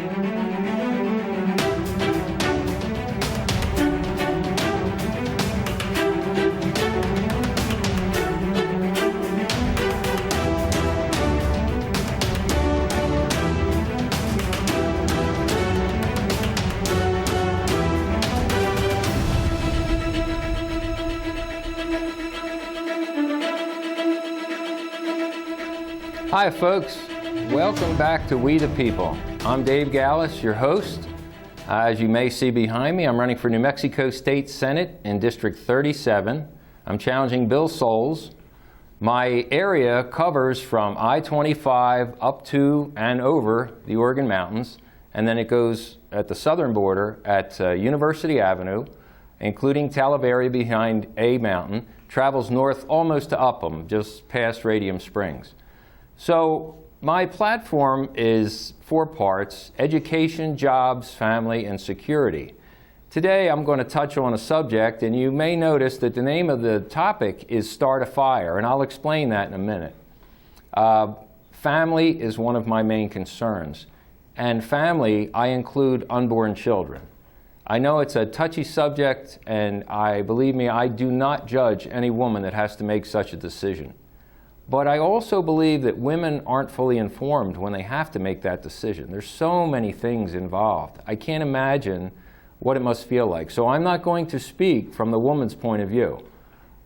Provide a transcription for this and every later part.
Hi folks, welcome back to We the People. I'm Dave Gallus, your host. As you may see behind me, I'm running for New Mexico State Senate in District 37. I'm challenging Bill Soules. My area covers from I-25 up to and over the Oregon Mountains, and then it goes at the southern border at University Avenue, including Talavera behind A Mountain, travels north almost to Upham, just past Radium Springs. So my platform is 4 parts: education, jobs, family, and security. Today I'm going to touch on a subject, and you may notice that the name of the topic is Start a Fire, and I'll explain that in a minute. Family is one of my main concerns, and family, I include unborn children. I know it's a touchy subject, and believe me, I do not judge any woman that has to make such a decision. But I also believe that women aren't fully informed when they have to make that decision. There's so many things involved. I can't imagine what it must feel like. So I'm not going to speak from the woman's point of view.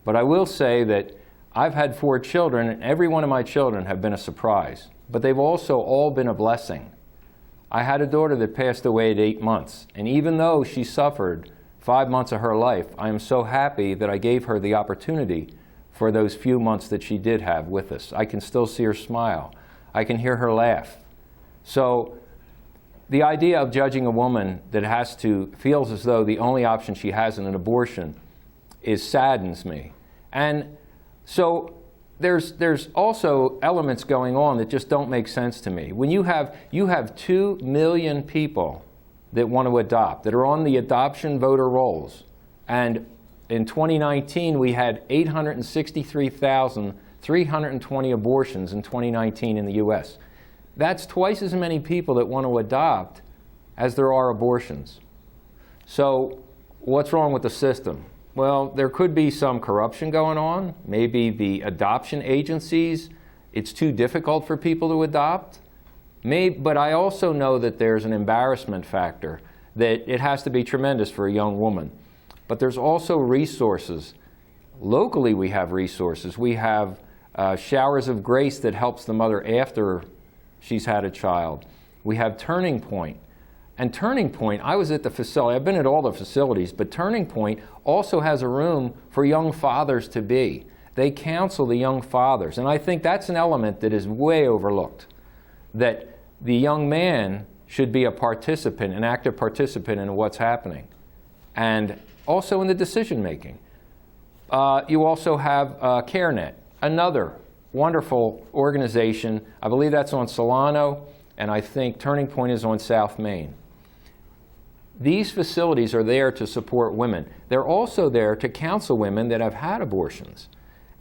But I will say that I've had 4 children, and every one of my children have been a surprise. But they've also all been a blessing. I had a daughter that passed away at 8 months. And even though she suffered 5 months of her life, I am so happy that I gave her the opportunity for those few months that she did have with us. I can still see her smile. I can hear her laugh. So the idea of judging a woman that feels as though the only option she has in an abortion saddens me. And so there's also elements going on that just don't make sense to me. When you have 2 million people that want to adopt, that are on the adoption voter rolls, and in 2019, we had 863,320 abortions in 2019 in the U.S. That's twice as many people that want to adopt as there are abortions. So what's wrong with the system? Well, there could be some corruption going on. Maybe the adoption agencies, it's too difficult for people to adopt. But I also know that there's an embarrassment factor, that it has to be tremendous for a young woman. But there's also resources. Locally, we have resources. We have Showers of Grace that helps the mother after she's had a child. We have Turning Point. And Turning Point, I was at the facility. I've been at all the facilities, but Turning Point also has a room for young fathers-to-be. They counsel the young fathers. And I think that's an element that is way overlooked, that the young man should be a participant, an active participant in what's happening. And also in the decision-making. You also have CareNet, another wonderful organization. I believe that's on Solano, and I think Turning Point is on South Main. These facilities are there to support women. They're also there to counsel women that have had abortions.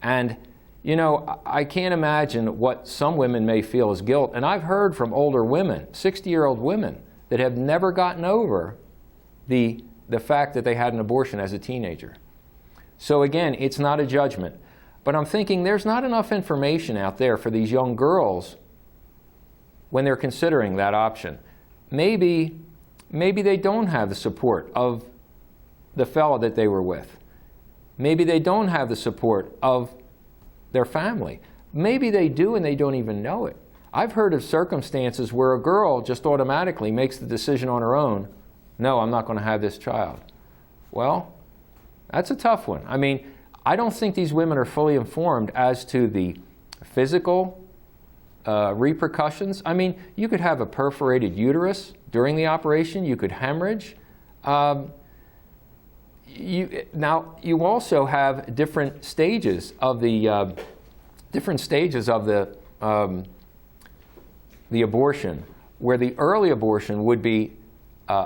And, you know, I can't imagine what some women may feel as guilt. And I've heard from older women, 60-year-old women, that have never gotten over the fact that they had an abortion as a teenager. So again, it's not a judgment. But I'm thinking there's not enough information out there for these young girls when they're considering that option. Maybe they don't have the support of the fellow that they were with. Maybe they don't have the support of their family. Maybe they do and they don't even know it. I've heard of circumstances where a girl just automatically makes the decision on her own, no, I'm not going to have this child. Well, that's a tough one. I mean, I don't think these women are fully informed as to the physical repercussions. I mean, you could have a perforated uterus during the operation. You could hemorrhage. Now, you also have different stages of the abortion, where the early abortion would be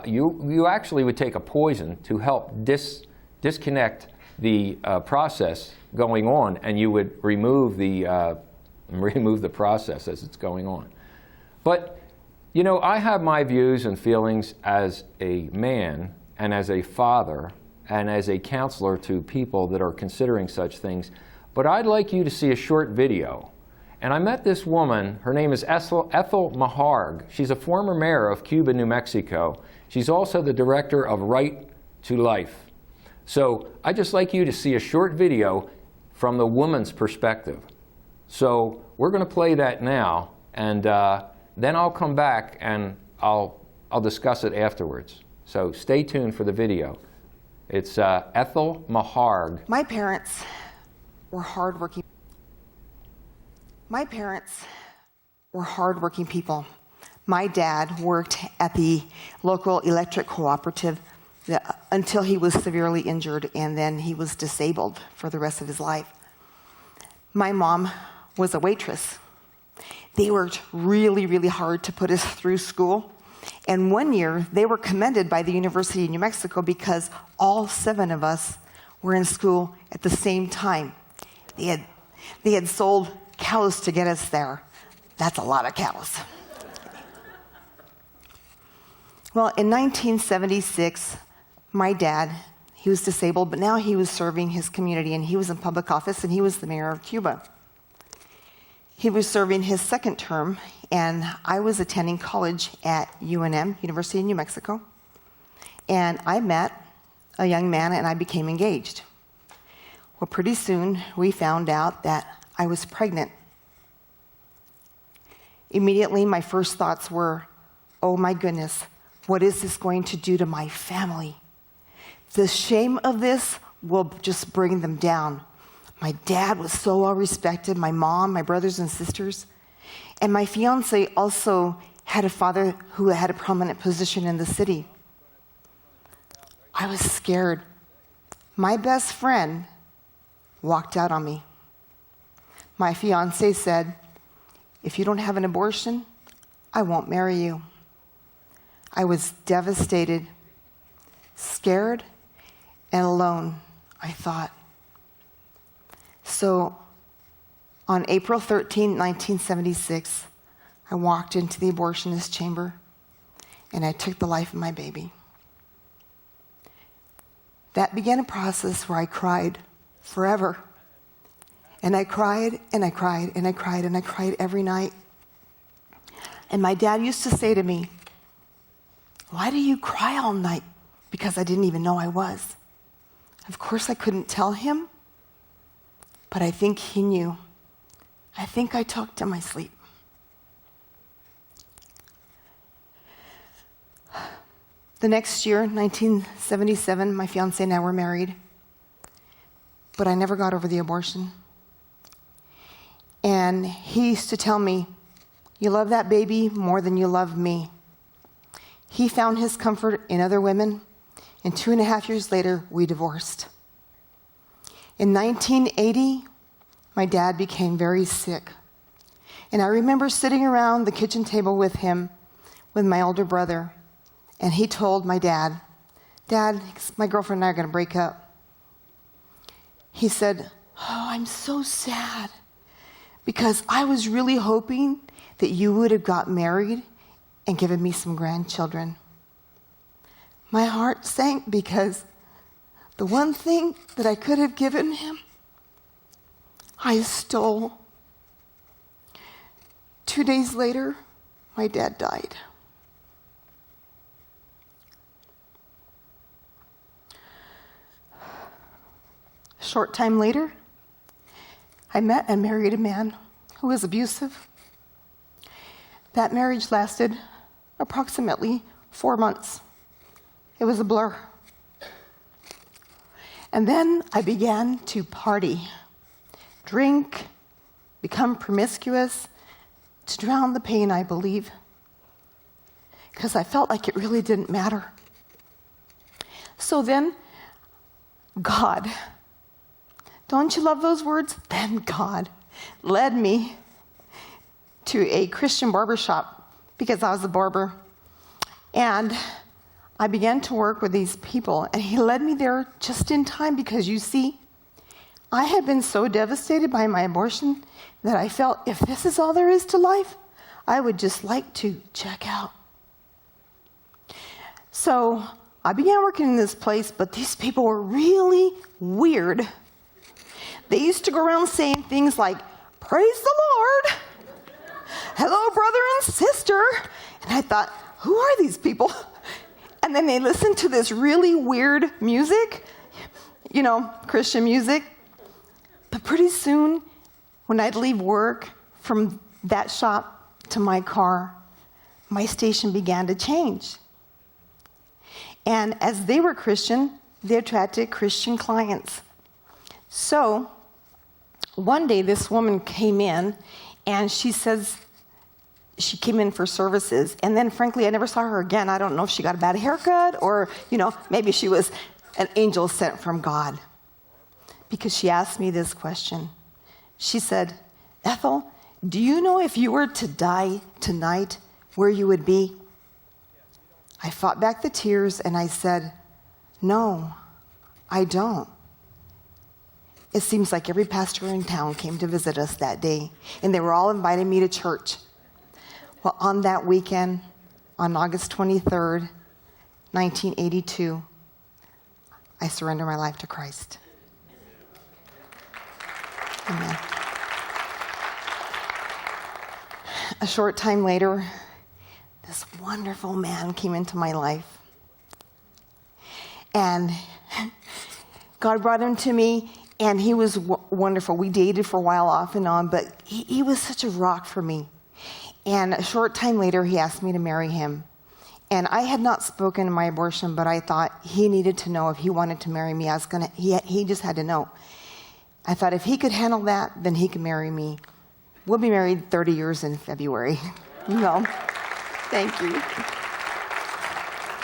you actually would take a poison to help disconnect the process going on, and you would remove the process as it's going on. But You know, I have my views and feelings as a man and as a father and as a counselor to people that are considering such things, but I'd like you to see a short video. And I met this woman, her name is Ethel Maharg. She's a former mayor of Cuba, New Mexico. She's also the director of Right to Life. So I'd just like you to see a short video from the woman's perspective. So we're going to play that now, and then I'll come back and I'll discuss it afterwards. So stay tuned for the video. It's Ethel Maharg. My parents were hardworking. My parents were hardworking people. My dad worked at the local electric cooperative until he was severely injured, and then he was disabled for the rest of his life. My mom was a waitress. They worked really, really hard to put us through school. And one year, they were commended by the University of New Mexico because all 7 of us were in school at the same time. They had sold cows to get us there. That's a lot of cows. Well, in 1976, my dad, he was disabled, but now he was serving his community, and he was in public office, and he was the mayor of Cuba. He was serving his 2nd term, and I was attending college at UNM, University of New Mexico, and I met a young man, and I became engaged. Well, pretty soon, we found out that I was pregnant. Immediately, my first thoughts were, oh my goodness, what is this going to do to my family? The shame of this will just bring them down. My dad was so well respected, my mom, my brothers and sisters. And my fiance also had a father who had a prominent position in the city. I was scared. My best friend walked out on me. My fiance said, if you don't have an abortion, I won't marry you. I was devastated, scared, and alone, I thought. So on April 13, 1976, I walked into the abortionist chamber and I took the life of my baby. That began a process where I cried forever. And I cried, and I cried, and I cried, and I cried every night. And my dad used to say to me, why do you cry all night? Because I didn't even know I was. Of course, I couldn't tell him, but I think he knew. I think I talked in my sleep. The next year, 1977, my fiance and I were married, but I never got over the abortion. And he used to tell me, you love that baby more than you love me. He found his comfort in other women, and 2.5 years later, we divorced. In 1980, my dad became very sick. And I remember sitting around the kitchen table with him, with my older brother, and he told my dad, Dad, my girlfriend and I are going to break up. He said, oh, I'm so sad, because I was really hoping that you would have got married and given me some grandchildren. My heart sank because the one thing that I could have given him, I stole. 2 days later, my dad died. A short time later, I met and married a man who was abusive. That marriage lasted approximately 4 months. It was a blur. And then I began to party, drink, become promiscuous, to drown the pain, I believe, because I felt like it really didn't matter. So then, God, don't you love those words? Then God led me to a Christian barbershop because I was a barber. And I began to work with these people, and he led me there just in time because, you see, I had been so devastated by my abortion that I felt if this is all there is to life, I would just like to check out. So I began working in this place, but these people were really weird. They used to go around saying things like, "Praise the Lord. Hello, brother and sister." And I thought, who are these people? And then they listened to this really weird music, Christian music. But pretty soon, when I'd leave work from that shop to my car, my station began to change. And as they were Christian, they attracted Christian clients. So one day this woman came in, and she says she came in for services. And then frankly, I never saw her again. I don't know if she got a bad haircut or, maybe she was an angel sent from God. Because she asked me this question. She said, "Ethel, do you know if you were to die tonight, where you would be?" I fought back the tears and I said, "No, I don't." It seems like every pastor in town came to visit us that day, and they were all inviting me to church. Well, on that weekend, on August 23rd, 1982, I surrendered my life to Christ. Amen. A short time later, this wonderful man came into my life. And God brought him to me, and he was wonderful. We dated for a while off and on, but he was such a rock for me. And a short time later, he asked me to marry him. And I had not spoken in my abortion, but I thought he needed to know if he wanted to marry me. He just had to know. I thought if he could handle that, then he could marry me. We'll be married 30 years in February. Thank you.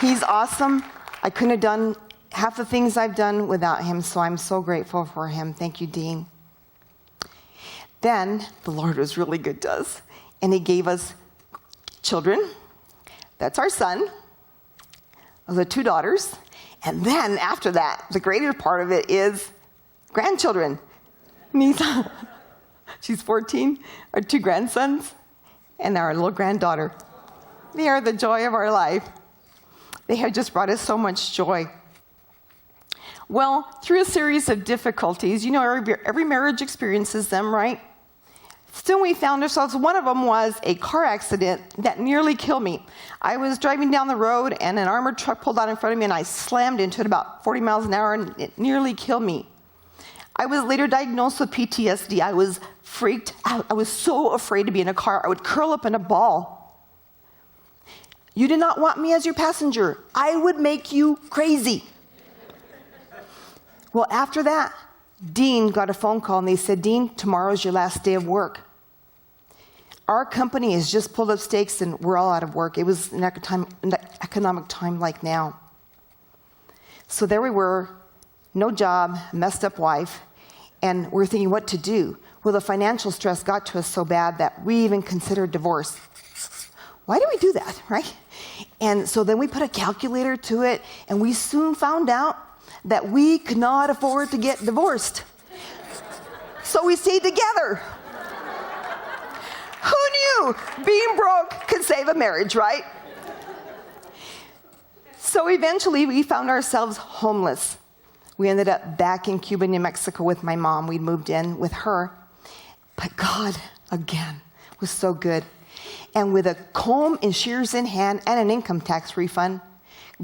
He's awesome. I couldn't have done half the things I've done without him, so I'm so grateful for him. Thank you, Dean. Then the Lord was really good to us, and he gave us children. That's our son. Those are 2 daughters. And then after that, the greater part of it is grandchildren. Nisa, she's 14, our 2 grandsons, and our little granddaughter. They are the joy of our life. They have just brought us so much joy. Well, through a series of difficulties, every marriage experiences them, right? Still, we found ourselves, one of them was a car accident that nearly killed me. I was driving down the road, and an armored truck pulled out in front of me, and I slammed into it about 40 miles an hour, and it nearly killed me. I was later diagnosed with PTSD. I was freaked out. I was so afraid to be in a car. I would curl up in a ball. You did not want me as your passenger. I would make you crazy. Well, after that, Dean got a phone call, and they said, "Dean, tomorrow's your last day of work. Our company has just pulled up stakes, and we're all out of work." It was an economic time like now. So there we were, no job, messed up wife, and we're thinking what to do. Well, the financial stress got to us so bad that we even considered divorce. Why do we do that, right? And so then we put a calculator to it, and we soon found out that we could not afford to get divorced. So we stayed together. Who knew being broke could save a marriage, right? So eventually we found ourselves homeless. We ended up back in Cuba, New Mexico with my mom. We'd moved in with her. But God, again, was so good. And with a comb and shears in hand and an income tax refund,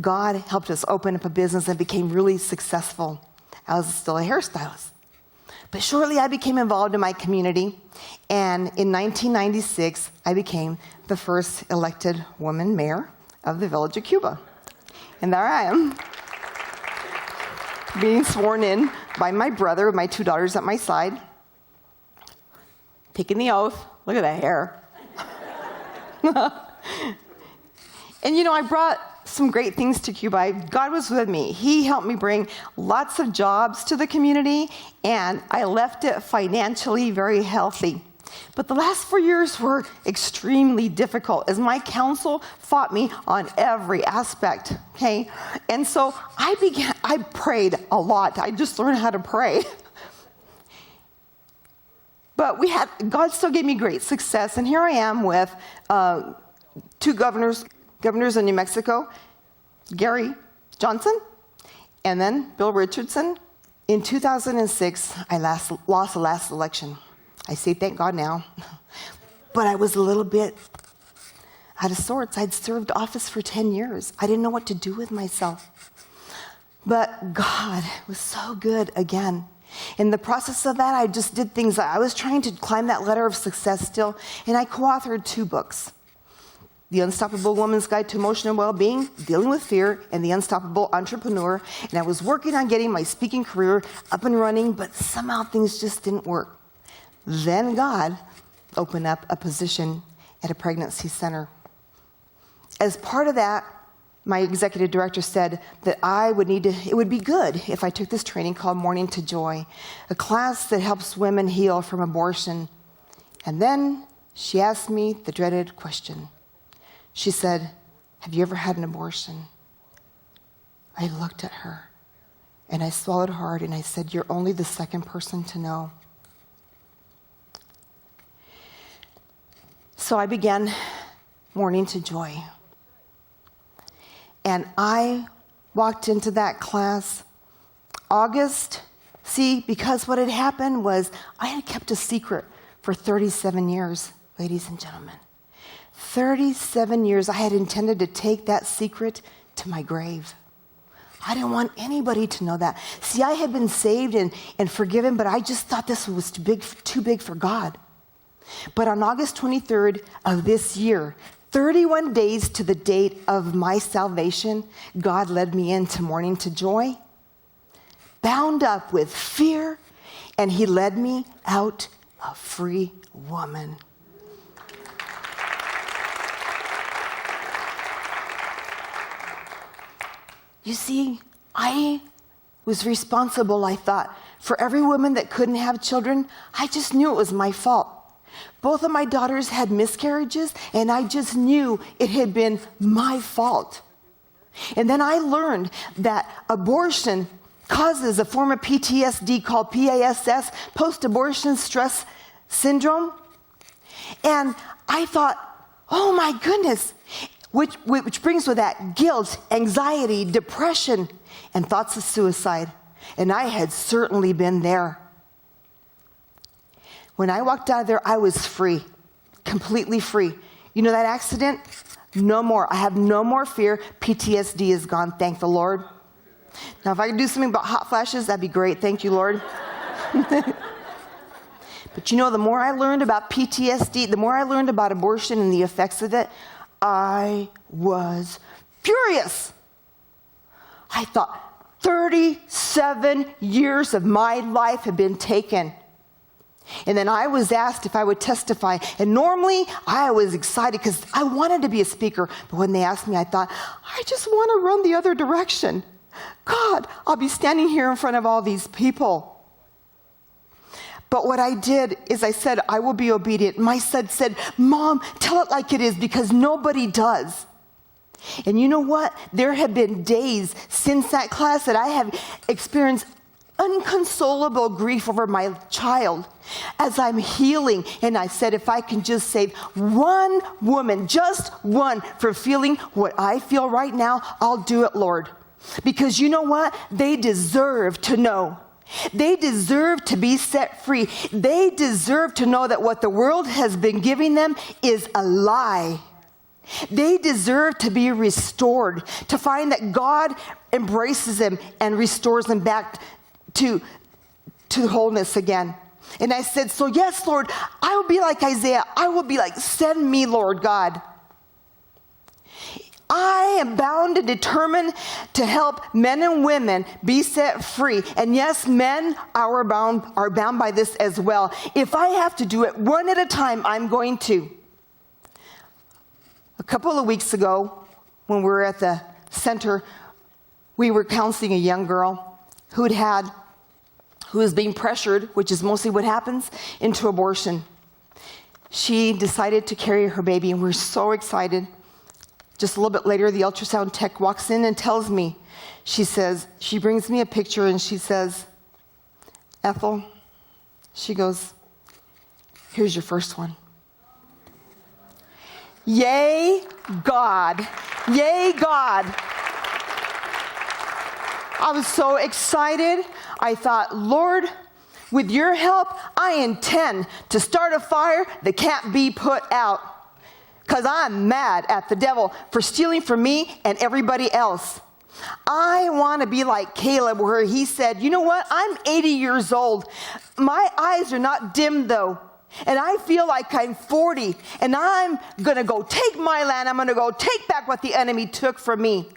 God helped us open up a business and became really successful. I was still a hairstylist. But shortly I became involved in my community. And in 1996, I became the first elected woman mayor of the village of Cuba. And there I am, being sworn in by my brother with my 2 daughters at my side, taking the oath. Look at that hair. And I brought some great things to Cuba. God was with me. He helped me bring lots of jobs to the community, and I left it financially very healthy. But the last 4 years were extremely difficult as my counsel fought me on every aspect, okay? And so I prayed a lot. I just learned how to pray. But God still gave me great success, and here I am with 2 governors in New Mexico, Gary Johnson, and then Bill Richardson. In 2006, I lost the last election. I say thank God now, but I was a little bit out of sorts. I'd served office for 10 years. I didn't know what to do with myself. But God was so good again. In the process of that, I just did things. I was trying to climb that ladder of success still, and I co-authored 2 books. The Unstoppable Woman's Guide to Emotional Well-Being, Dealing with Fear, and The Unstoppable Entrepreneur. And I was working on getting my speaking career up and running, but somehow things just didn't work. Then God opened up a position at a pregnancy center. As part of that, my executive director said that it would be good if I took this training called Morning to Joy, a class that helps women heal from abortion. And then she asked me the dreaded question. She said, "Have you ever had an abortion?" I looked at her and I swallowed hard and I said, "You're only the second person to know." So I began Morning to Joy. And I walked into that class because what had happened was I had kept a secret for 37 years, ladies and gentlemen. 37 years I had intended to take that secret to my grave. I didn't want anybody to know that. See, I had been saved and forgiven, but I just thought this was too big for God. But on August 23rd of this year, 31 days to the date of my salvation, God led me into Morning to Joy, bound up with fear, and he led me out a free woman. You see, I was responsible, I thought, for every woman that couldn't have children. I just knew it was my fault. Both of my daughters had miscarriages, and I just knew it had been my fault. And then I learned that abortion causes a form of PTSD called PASS, post-abortion stress syndrome. And I thought, oh my goodness, which brings with that guilt, anxiety, depression, and thoughts of suicide. And I had certainly been there. When I walked out of there, I was free, completely free. You know that accident? No more. I have no more fear. PTSD is gone, thank the Lord. Now, if I could do something about hot flashes, that'd be great. Thank you, Lord. But you know, the more I learned about PTSD, the more I learned about abortion and the effects of it, I was furious. I thought 37 years of my life had been taken. And then I was asked if I would testify. And normally I was excited because I wanted to be a speaker. But when they asked me, I thought, I just want to run the other direction. God, I'll be standing here in front of all these people. But what I did is I said, I will be obedient. My son said, Mom, tell it like it is because nobody does. And you know what? There have been days since that class that I have experienced unconsolable grief over my child as I'm healing. And I said, if I can just save one woman, just one, from feeling what I feel right now, I'll do it, Lord. Because you know what? They deserve to know. They deserve to be set free. They deserve to know that what the world has been giving them is a lie. They deserve to be restored, to find that God embraces them and restores them back to wholeness again. And I said, so yes, Lord, I will be like Isaiah. I will be like, send me, Lord God. I am bound and determined to help men and women be set free. And yes, men are bound by this as well. If I have to do it one at a time, I'm going to. A couple of weeks ago, when we were at the center, we were counseling a young girl who was being pressured, which is mostly what happens, into abortion. She decided to carry her baby, and we're so excited. Just a little bit later, the ultrasound tech walks in and tells me, she brings me a picture and she says, Ethel, she goes, Here's your first one. Yay, God. Yay, God. I was so excited. I thought, Lord, with your help, I intend to start a fire that can't be put out. Because I'm mad at the devil for stealing from me and everybody else. I want to be like Caleb, where he said, you know what? I'm 80 years old. My eyes are not dim, though. And I feel like I'm 40. And I'm going to go take my land. I'm going to go take back what the enemy took from me.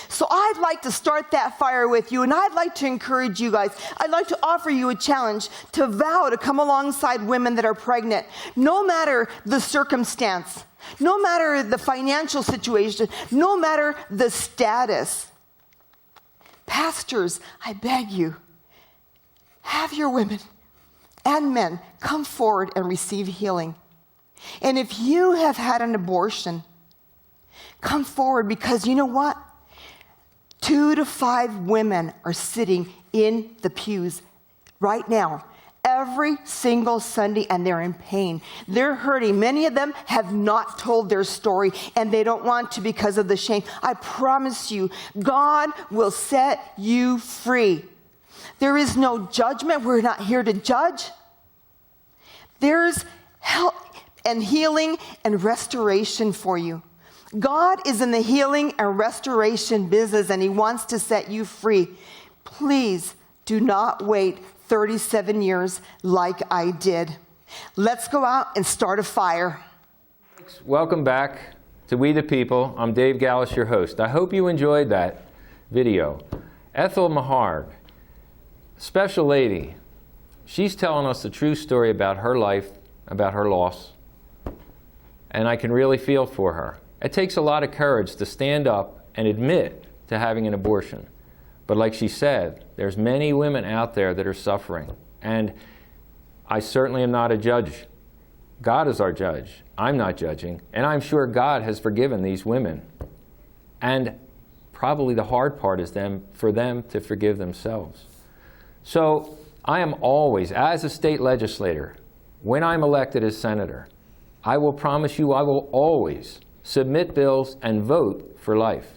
So I'd like to start that fire with you, and I'd like to encourage you guys. I'd like to offer you a challenge to vow to come alongside women that are pregnant, no matter the circumstance, no matter the financial situation, no matter the status. Pastors, I beg you, have your women and men come forward and receive healing. And if you have had an abortion, come forward, because you know what? 2 to 5 women are sitting in the pews right now, every single Sunday, and they're in pain. They're hurting. Many of them have not told their story, and they don't want to because of the shame. I promise you, God will set you free. There is no judgment. We're not here to judge. There's help and healing and restoration for you. God is in the healing and restoration business, and he wants to set you free. Please do not wait 37 years like I did. Let's go out and start a fire. Welcome back to We the People. I'm Dave Gallus, your host. I hope you enjoyed that video. Ethel Maharg, special lady. She's telling us the true story about her life, about her loss, and I can really feel for her. It takes a lot of courage to stand up and admit to having an abortion. But like she said, there's many women out there that are suffering. And I certainly am not a judge. God is our judge. I'm not judging. And I'm sure God has forgiven these women. And probably the hard part is for them to forgive themselves. So I am always, as a state legislator, when I'm elected as senator, I will promise you I will always submit bills and vote for life.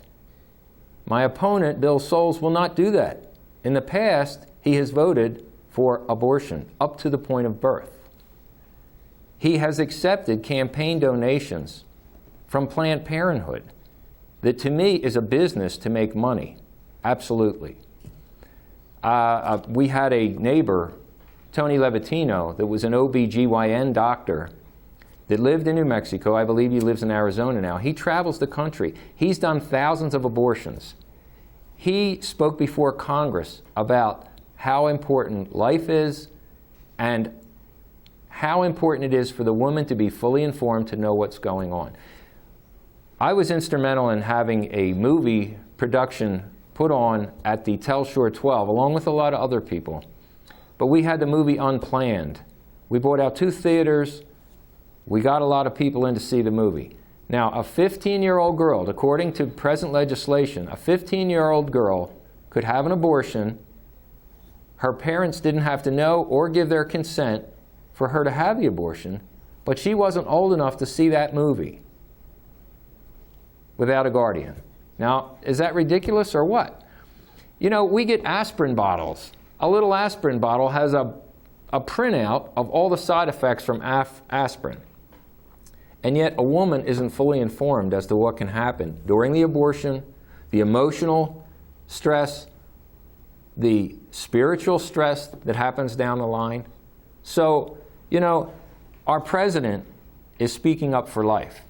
My opponent, Bill Soules, will not do that. In the past, he has voted for abortion up to the point of birth. He has accepted campaign donations from Planned Parenthood that to me is a business to make money. Absolutely. We had a neighbor, Tony Levatino, that was an OB-GYN doctor that lived in New Mexico. I believe he lives in Arizona now. He travels the country. He's done thousands of abortions. He spoke before Congress about how important life is and how important it is for the woman to be fully informed to know what's going on. I was instrumental in having a movie production put on at the Telshore 12, along with a lot of other people. But we had the movie unplanned. We bought out 2 theaters. We got a lot of people in to see the movie. Now, a 15-year-old girl, according to present legislation, a 15-year-old girl could have an abortion. Her parents didn't have to know or give their consent for her to have the abortion, but she wasn't old enough to see that movie without a guardian. Now, is that ridiculous or what? You know, we get aspirin bottles. A little aspirin bottle has a printout of all the side effects from aspirin. And yet a woman isn't fully informed as to what can happen during the abortion, the emotional stress, the spiritual stress that happens down the line. So, you know, our president is speaking up for life.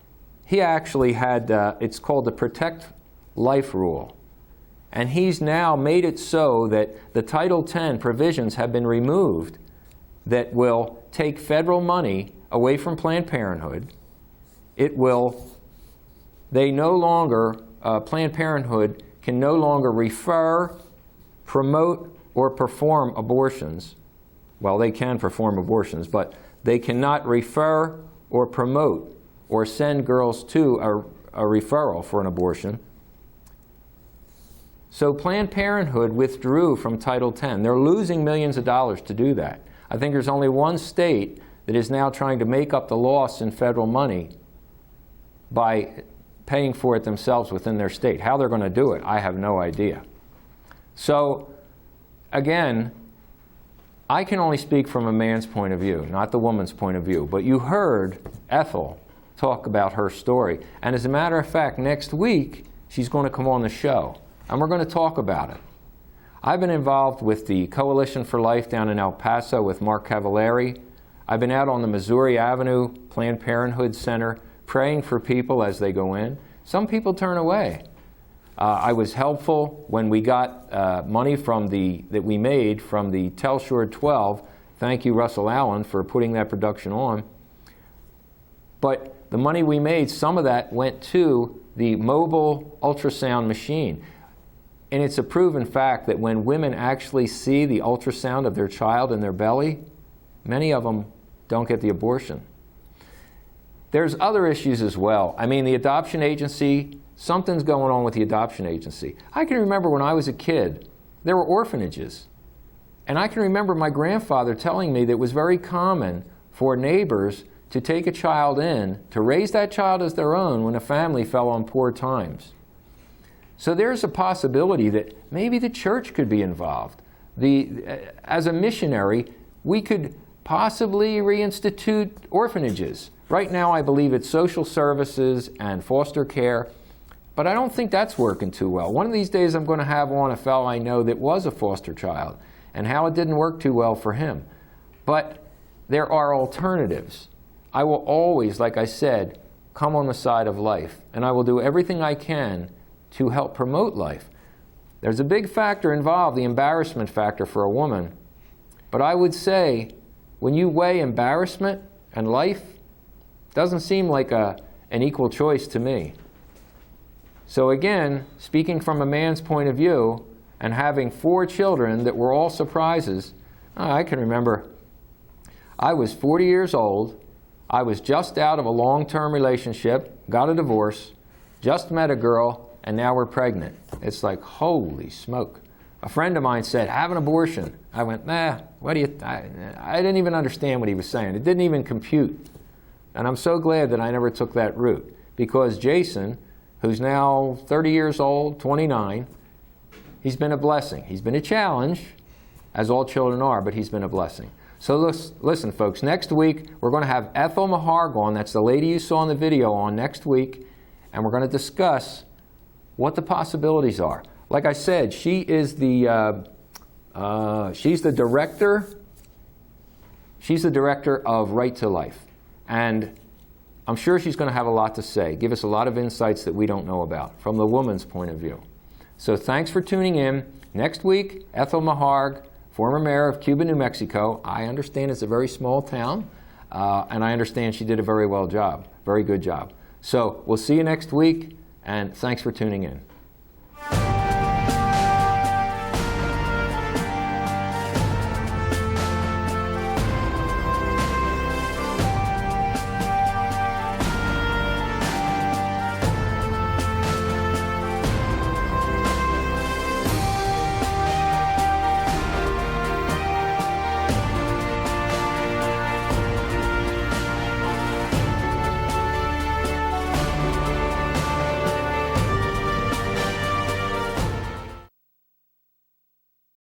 He actually had, it's called the Protect Life Rule. And he's now made it so that the Title X provisions have been removed that will take federal money away from Planned Parenthood. They no longer, Planned Parenthood can no longer refer, promote, or perform abortions. Well, they can perform abortions, but they cannot refer or promote or send girls to a referral for an abortion. So Planned Parenthood withdrew from Title X. They're losing millions of dollars to do that. I think there's only one state that is now trying to make up the loss in federal money by paying for it themselves within their state. How they're going to do it, I have no idea. So, again, I can only speak from a man's point of view, not the woman's point of view. But you heard Ethel talk about her story. And as a matter of fact, next week, she's going to come on the show, and we're going to talk about it. I've been involved with the Coalition for Life down in El Paso with Mark Cavallari. I've been out on the Missouri Avenue Planned Parenthood Center praying for people as they go in. Some people turn away. I was helpful when we got money that we made from the Telshore 12. Thank you, Russell Allen, for putting that production on. But the money we made, some of that went to the mobile ultrasound machine. And it's a proven fact that when women actually see the ultrasound of their child in their belly, many of them don't get the abortion. There's other issues as well. I mean, the adoption agency, something's going on with the adoption agency. I can remember when I was a kid, there were orphanages. And I can remember my grandfather telling me that it was very common for neighbors to take a child in, to raise that child as their own when a family fell on poor times. So there's a possibility that maybe the church could be involved. As a missionary, we could possibly reinstitute orphanages. Right now, I believe it's social services and foster care, but I don't think that's working too well. One of these days, I'm going to have on a fellow I know that was a foster child and how it didn't work too well for him. But there are alternatives. I will always, like I said, come on the side of life, and I will do everything I can to help promote life. There's a big factor involved, the embarrassment factor for a woman. But I would say, when you weigh embarrassment and life, it doesn't seem like an equal choice to me. So again, speaking from a man's point of view, and having 4 children that were all surprises, I can remember I was 40 years old, I was just out of a long-term relationship, got a divorce, just met a girl, and now we're pregnant. It's like, holy smoke. A friend of mine said, have an abortion. I went, nah, what do you, I didn't even understand what he was saying. It didn't even compute. And I'm so glad that I never took that route, because Jason, who's now 30 years old, 29, he's been a blessing. He's been a challenge, as all children are, but he's been a blessing. So listen, folks, next week we're going to have Ethel Maharg on. That's the lady you saw in the video on next week, and we're going to discuss what the possibilities are. Like I said, she is she's the director. She's the director of Right to Life, and I'm sure she's going to have a lot to say, give us a lot of insights that we don't know about from the woman's point of view. So thanks for tuning in. Next week, Ethel Maharg, former mayor of Cuba, New Mexico. I understand it's a very small town, and I understand she did a very good job. So we'll see you next week, and thanks for tuning in.